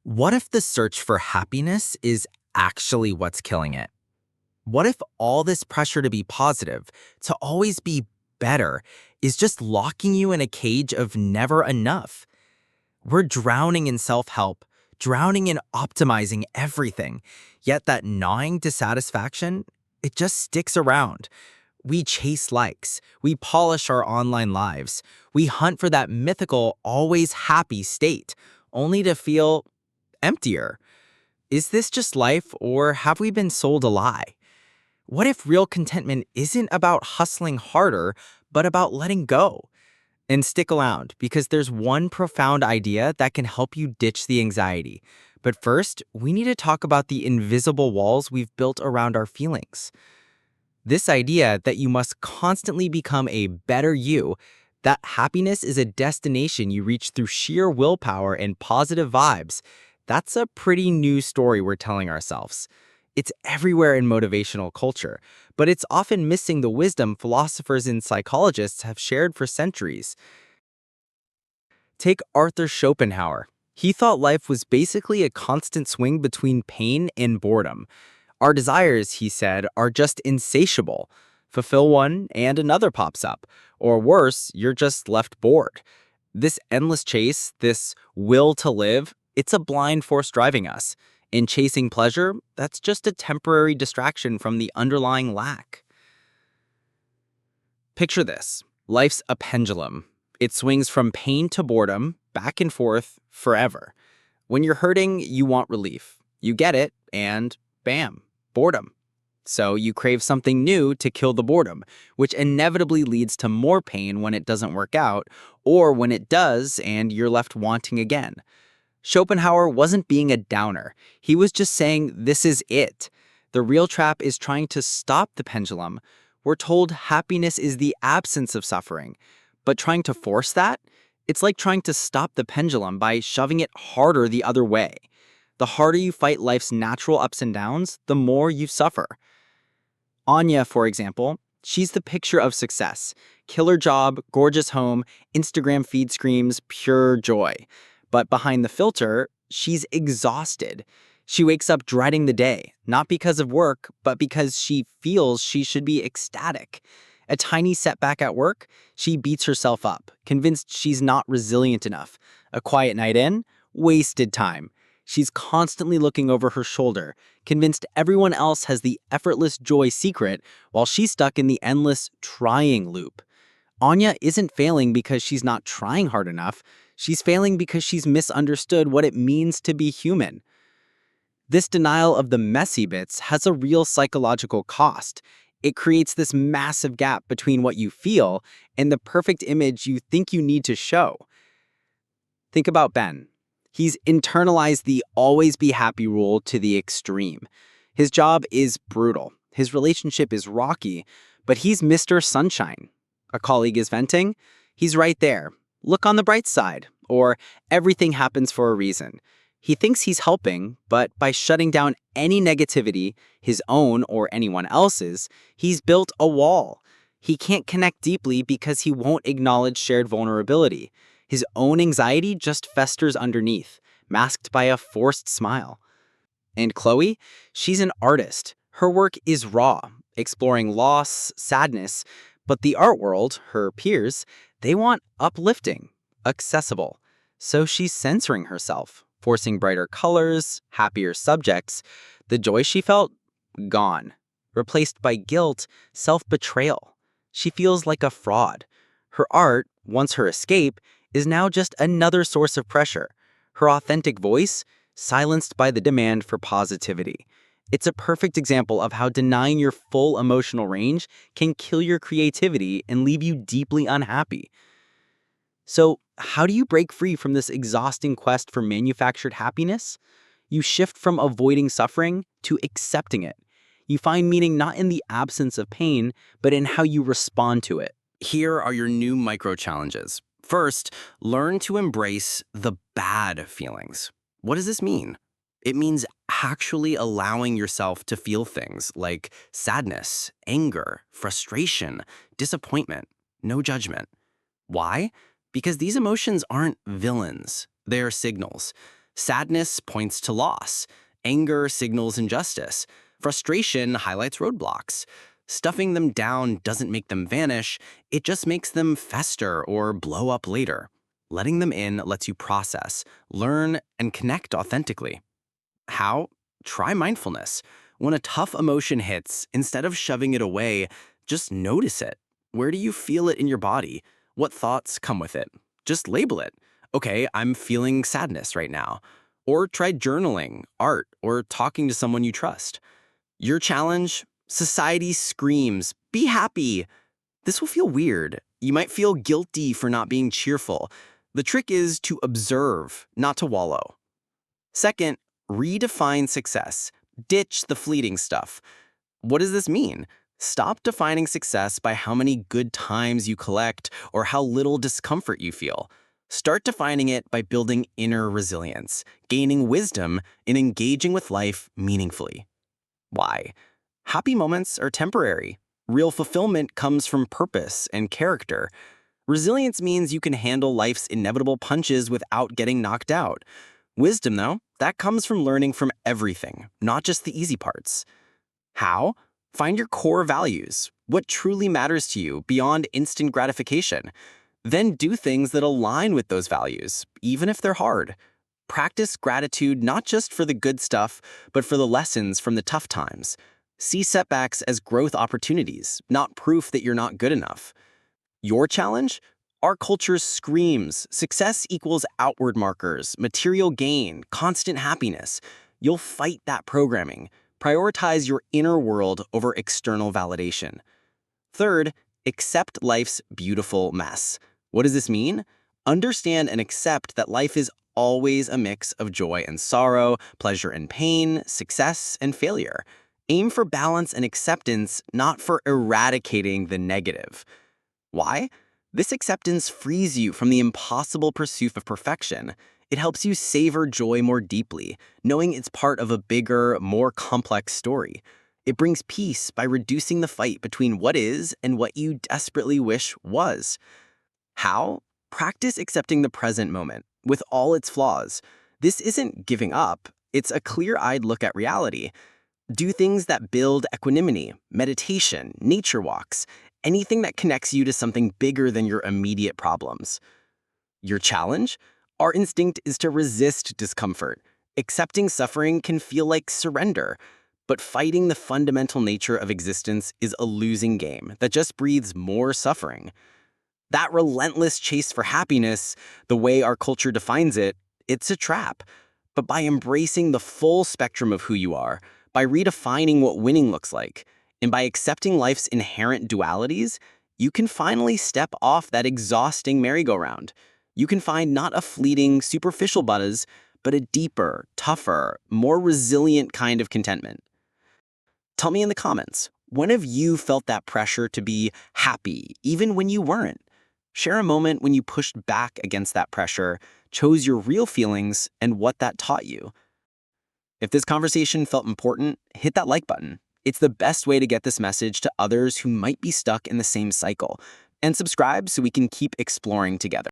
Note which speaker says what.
Speaker 1: What if the search for happiness is actually what's killing it? What if all this pressure to be positive, to always be better, is just locking you in a cage of never enough? We're drowning in self-help, drowning in optimizing everything, yet that gnawing dissatisfaction, it just sticks around. We chase likes, we polish our online lives, we hunt for that mythical, always happy state, only to feel emptier. Is this just life, or have we been sold a lie? What if real contentment isn't about hustling harder, but about letting go? And stick around, because there's one profound idea that can help you ditch the anxiety. But first, we need to talk about the invisible walls we've built around our feelings. This idea that you must constantly become a better you, that happiness is a destination you reach through sheer willpower and positive vibes, that's a pretty new story we're telling ourselves. It's everywhere in motivational culture, but it's often missing the wisdom philosophers and psychologists have shared for centuries. Take Arthur Schopenhauer. He thought life was basically a constant swing between pain and boredom. Our desires, he said, are just insatiable. Fulfill one and another pops up. Or worse, you're just left bored. This endless chase, this will to live, it's a blind force driving us. In chasing pleasure, that's just a temporary distraction from the underlying lack. Picture this. Life's a pendulum. It swings from pain to boredom, back and forth, forever. When you're hurting, you want relief. You get it, and bam, boredom. So you crave something new to kill the boredom, which inevitably leads to more pain when it doesn't work out, or when it does and you're left wanting again. Schopenhauer wasn't being a downer. He was just saying this is it. The real trap is trying to stop the pendulum. We're told happiness is the absence of suffering. But trying to force that? It's like trying to stop the pendulum by shoving it harder the other way. The harder you fight life's natural ups and downs, the more you suffer. Anya, for example, she's the picture of success. Killer job, gorgeous home, Instagram feed screams, pure joy. But behind the filter, she's exhausted. She wakes up dreading the day, not because of work, but because she feels she should be ecstatic. A tiny setback at work, she beats herself up, convinced she's not resilient enough. A quiet night in, wasted time. She's constantly looking over her shoulder, convinced everyone else has the effortless joy secret, while she's stuck in the endless trying loop. Anya isn't failing because she's not trying hard enough. She's failing because she's misunderstood what it means to be human. This denial of the messy bits has a real psychological cost. It creates this massive gap between what you feel and the perfect image you think you need to show. Think about Ben. He's internalized the always be happy rule to the extreme. His job is brutal. His relationship is rocky, but he's Mr. Sunshine. A colleague is venting. He's right there. Look on the bright side, or everything happens for a reason. He thinks he's helping, but by shutting down any negativity, his own or anyone else's, he's built a wall. He can't connect deeply because he won't acknowledge shared vulnerability. His own anxiety just festers underneath, masked by a forced smile. And Chloe, she's an artist. Her work is raw, exploring loss, sadness, but the art world, her peers, they want uplifting, accessible. So she's censoring herself, forcing brighter colors, happier subjects. The joy she felt? Gone. Replaced by guilt, self-betrayal. She feels like a fraud. Her art, once her escape, is now just another source of pressure. Her authentic voice, silenced by the demand for positivity. It's a perfect example of how denying your full emotional range can kill your creativity and leave you deeply unhappy. So, how do you break free from this exhausting quest for manufactured happiness? You shift from avoiding suffering to accepting it. You find meaning not in the absence of pain, but in how you respond to it. Here are your new micro-challenges. First, learn to embrace the bad feelings. What does this mean? It means actually allowing yourself to feel things like sadness, anger, frustration, disappointment, no judgment. Why? Because these emotions aren't villains, they're signals. Sadness points to loss. Anger signals injustice. Frustration highlights roadblocks. Stuffing them down doesn't make them vanish, it just makes them fester or blow up later. Letting them in lets you process, learn, and connect authentically. How? Try mindfulness. When a tough emotion hits, instead of shoving it away, just notice it. Where do you feel it in your body? What thoughts come with it? Just label it. Okay, I'm feeling sadness right now. Or try journaling, art, or talking to someone you trust. Your challenge? Society screams, be happy. This will feel weird. You might feel guilty for not being cheerful. The trick is to observe, not to wallow. Second, redefine success. Ditch the fleeting stuff. What does this mean? Stop defining success by how many good times you collect or how little discomfort you feel. Start defining it by building inner resilience, gaining wisdom, and engaging with life meaningfully. Why? Happy moments are temporary. Real fulfillment comes from purpose and character. Resilience means you can handle life's inevitable punches without getting knocked out. Wisdom, though, that comes from learning from everything, not just the easy parts. How? Find your core values, what truly matters to you beyond instant gratification. Then do things that align with those values, even if they're hard. Practice gratitude not just for the good stuff, but for the lessons from the tough times. See setbacks as growth opportunities, not proof that you're not good enough. Your challenge? Our culture screams success equals outward markers, material gain, constant happiness. You'll fight that programming. Prioritize your inner world over external validation. Third, accept life's beautiful mess. What does this mean? Understand and accept that life is always a mix of joy and sorrow, pleasure and pain, success and failure. Aim for balance and acceptance, not for eradicating the negative. Why? This acceptance frees you from the impossible pursuit of perfection. It helps you savor joy more deeply, knowing it's part of a bigger, more complex story. It brings peace by reducing the fight between what is and what you desperately wish was. How? Practice accepting the present moment, with all its flaws. This isn't giving up, it's a clear-eyed look at reality. Do things that build equanimity, meditation, nature walks, anything that connects you to something bigger than your immediate problems. Your challenge? Our instinct is to resist discomfort. Accepting suffering can feel like surrender, but fighting the fundamental nature of existence is a losing game that just breeds more suffering. That relentless chase for happiness, the way our culture defines it, it's a trap. But by embracing the full spectrum of who you are, by redefining what winning looks like, and by accepting life's inherent dualities, you can finally step off that exhausting merry-go-round. You can find not a fleeting, superficial buzz, but a deeper, tougher, more resilient kind of contentment. Tell me in the comments, when have you felt that pressure to be happy, even when you weren't? Share a moment when you pushed back against that pressure, chose your real feelings, and what that taught you. If this conversation felt important, hit that like button. It's the best way to get this message to others who might be stuck in the same cycle. And subscribe so we can keep exploring together.